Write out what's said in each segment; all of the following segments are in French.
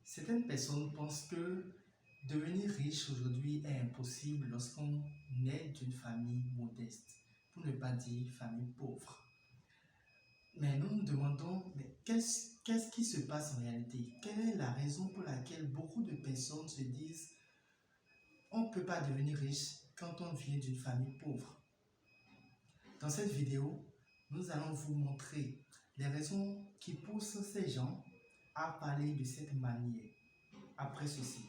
Certaines personnes pensent que devenir riche aujourd'hui est impossible lorsqu'on est d'une famille modeste, pour ne pas dire famille pauvre. Mais nous nous demandons, qu'est-ce qui se passe en réalité? Quelle est la raison pour laquelle beaucoup de personnes se disent on ne peut pas devenir riche quand on vient d'une famille pauvre? Dans cette vidéo, nous allons vous montrer les raisons qui poussent ces gens à parler de cette manière. Après ceci.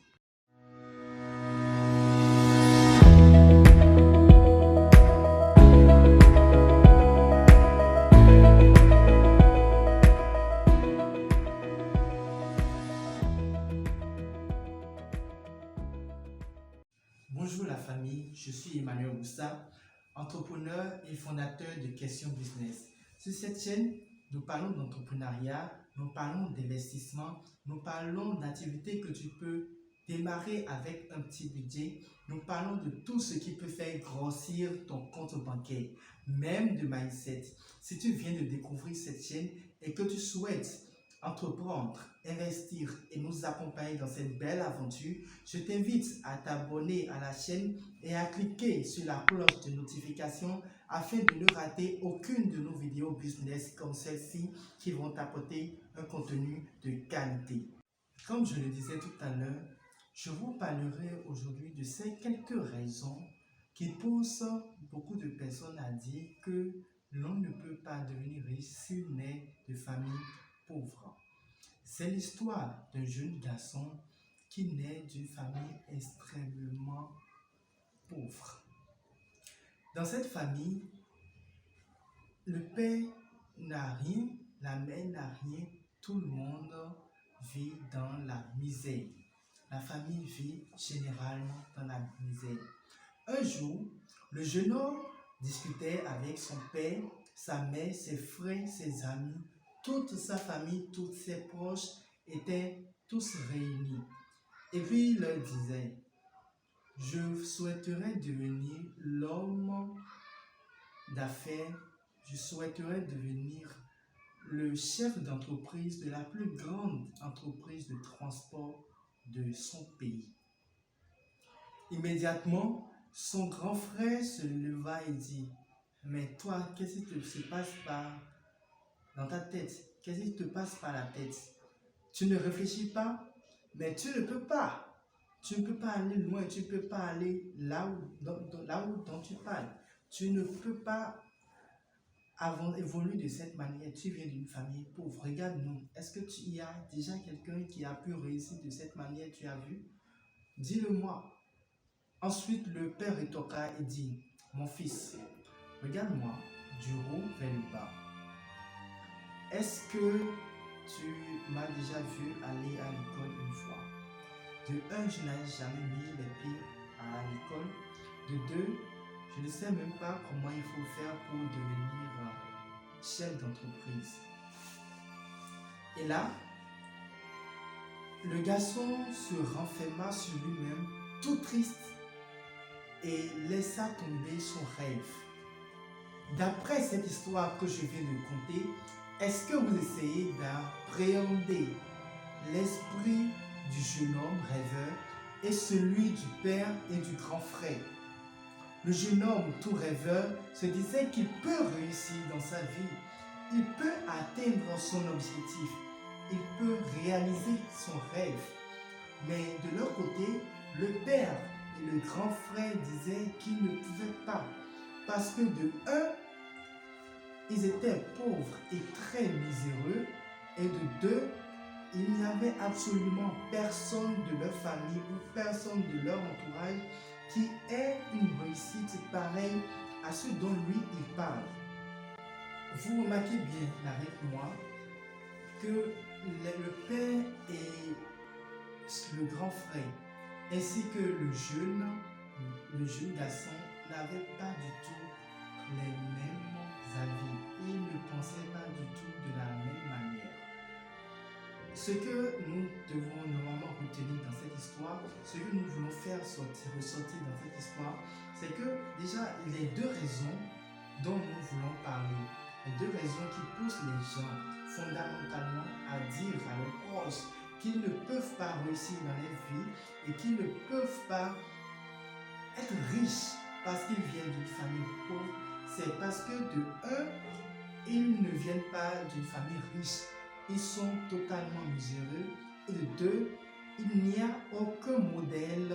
Bonjour la famille, je suis Emmanuel Moussa, entrepreneur et fondateur de Question Business. Sur cette chaîne, nous parlons d'entrepreneuriat, nous parlons d'investissement, nous parlons d'activités que tu peux démarrer avec un petit budget. Nous parlons de tout ce qui peut faire grossir ton compte bancaire, même de mindset. Si tu viens de découvrir cette chaîne et que tu souhaites entreprendre, investir et nous accompagner dans cette belle aventure, je t'invite à t'abonner à la chaîne et à cliquer sur la cloche de notification afin de ne rater aucune de nos vidéos business comme celle-ci qui vont t'apporter un contenu de qualité. Comme je le disais tout à l'heure, je vous parlerai aujourd'hui de ces quelques raisons qui poussent beaucoup de personnes à dire que l'on ne peut pas devenir riche si on est de famille pauvre. C'est l'histoire d'un jeune garçon qui naît d'une famille extrêmement pauvre. Dans cette famille, le père n'a rien, la mère n'a rien, tout le monde vit dans la misère. La famille vit généralement dans la misère. Un jour, le jeune homme discutait avec son père, sa mère, ses frères, ses amis, toute sa famille, tous ses proches étaient tous réunis. Et puis il leur disait, je souhaiterais devenir l'homme d'affaires, je souhaiterais devenir le chef d'entreprise de la plus grande entreprise de transport de son pays. Immédiatement, son grand frère se leva et dit, mais toi, qu'est-ce qui se passe dans ta tête? Qu'est-ce qui te passe par la tête? Tu ne réfléchis pas, mais tu ne peux pas. Tu ne peux pas aller loin, tu ne peux pas aller là où tu parles. Tu ne peux pas évoluer de cette manière. Tu viens d'une famille pauvre. Regarde-nous. Est-ce que tu y as déjà quelqu'un qui a pu réussir de cette manière? Tu as vu? Dis-le-moi. Ensuite, le père rétorqua et dit, mon fils, regarde-moi du haut vers le bas. Est-ce que tu m'as déjà vu aller à l'école une fois? De un, je n'ai jamais mis les pieds à l'école. De deux, je ne sais même pas comment il faut faire pour devenir chef d'entreprise. Et là, le garçon se renferma sur lui-même, tout triste, et laissa tomber son rêve. D'après cette histoire que je viens de conter, est-ce que vous essayez d'appréhender l'esprit du jeune homme rêveur et celui du père et du grand frère? Le jeune homme tout rêveur se disait qu'il peut réussir dans sa vie, il peut atteindre son objectif, il peut réaliser son rêve. Mais de leur côté, le père et le grand frère disaient qu'ils ne pouvaient pas parce que de un, ils étaient pauvres et très miséreux, et de deux, il n'y avait absolument personne de leur famille ou personne de leur entourage qui ait une réussite pareille à ce dont lui il parle. Vous remarquez bien avec moi que le père et le grand frère ainsi que le jeune garçon n'avaient pas du tout les mêmes avis. Ils ne pensaient pas du tout de la même manière. Ce que nous devons normalement retenir dans cette histoire, ce que nous voulons faire ressortir dans cette histoire, c'est que déjà les deux raisons dont nous voulons parler, les deux raisons qui poussent les gens fondamentalement à dire à leurs proches qu'ils ne peuvent pas réussir dans leur vie et qu'ils ne peuvent pas être riches parce qu'ils viennent d'une famille pauvre, c'est parce que de un, ils ne viennent pas d'une famille riche. Ils sont totalement miséreux. Et de deux, il n'y a aucun modèle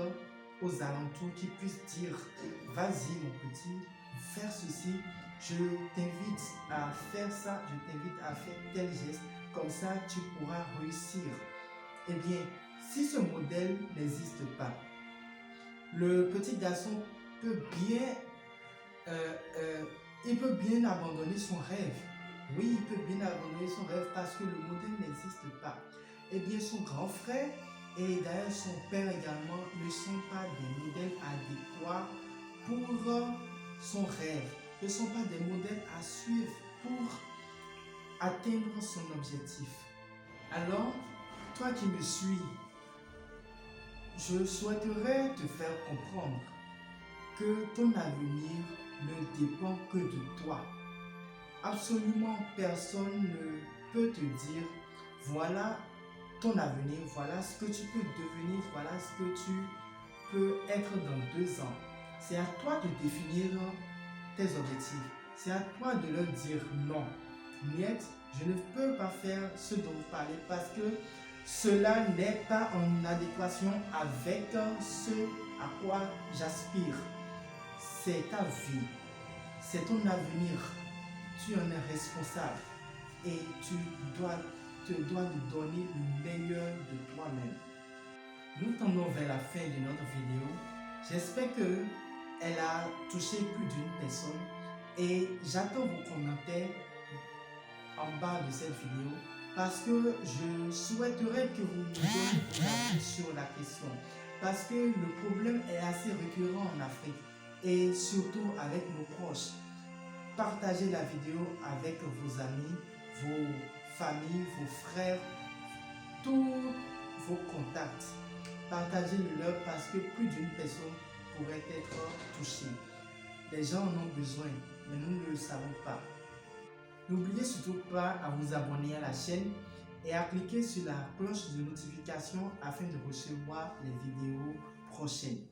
aux alentours qui puisse dire vas-y mon petit, faire ceci, je t'invite à faire ça, je t'invite à faire tel geste, comme ça tu pourras réussir. Eh bien, si ce modèle n'existe pas, le petit garçon peut bien abandonner son rêve. Oui, il peut bien abandonner son rêve parce que le modèle n'existe pas. Eh bien, son grand frère et d'ailleurs son père également ne sont pas des modèles adéquats pour son rêve. Ne sont pas des modèles à suivre pour atteindre son objectif. Alors, toi qui me suis, je souhaiterais te faire comprendre que ton avenir ne dépend que de toi. Absolument personne ne peut te dire voilà ton avenir, voilà ce que tu peux devenir, voilà ce que tu peux être dans 2 ans. C'est à toi de définir tes objectifs. C'est à toi de leur dire non. Niet, je ne peux pas faire ce dont vous parlez parce que cela n'est pas en adéquation avec ce à quoi j'aspire. C'est ta vie, c'est ton avenir. Tu en es responsable et tu dois nous donner le meilleur de toi-même. Nous tendons vers la fin de notre vidéo. J'espère qu'elle a touché plus d'une personne et j'attends vos commentaires en bas de cette vidéo parce que je souhaiterais que vous me donniez vos avis sur la question parce que le problème est assez récurrent en Afrique et surtout avec nos proches. Partagez la vidéo avec vos amis, vos familles, vos frères, tous vos contacts. Partagez-le leur parce que plus d'une personne pourrait être touchée. Les gens en ont besoin, mais nous ne le savons pas. N'oubliez surtout pas à vous abonner à la chaîne et à cliquer sur la cloche de notification afin de recevoir les vidéos prochaines.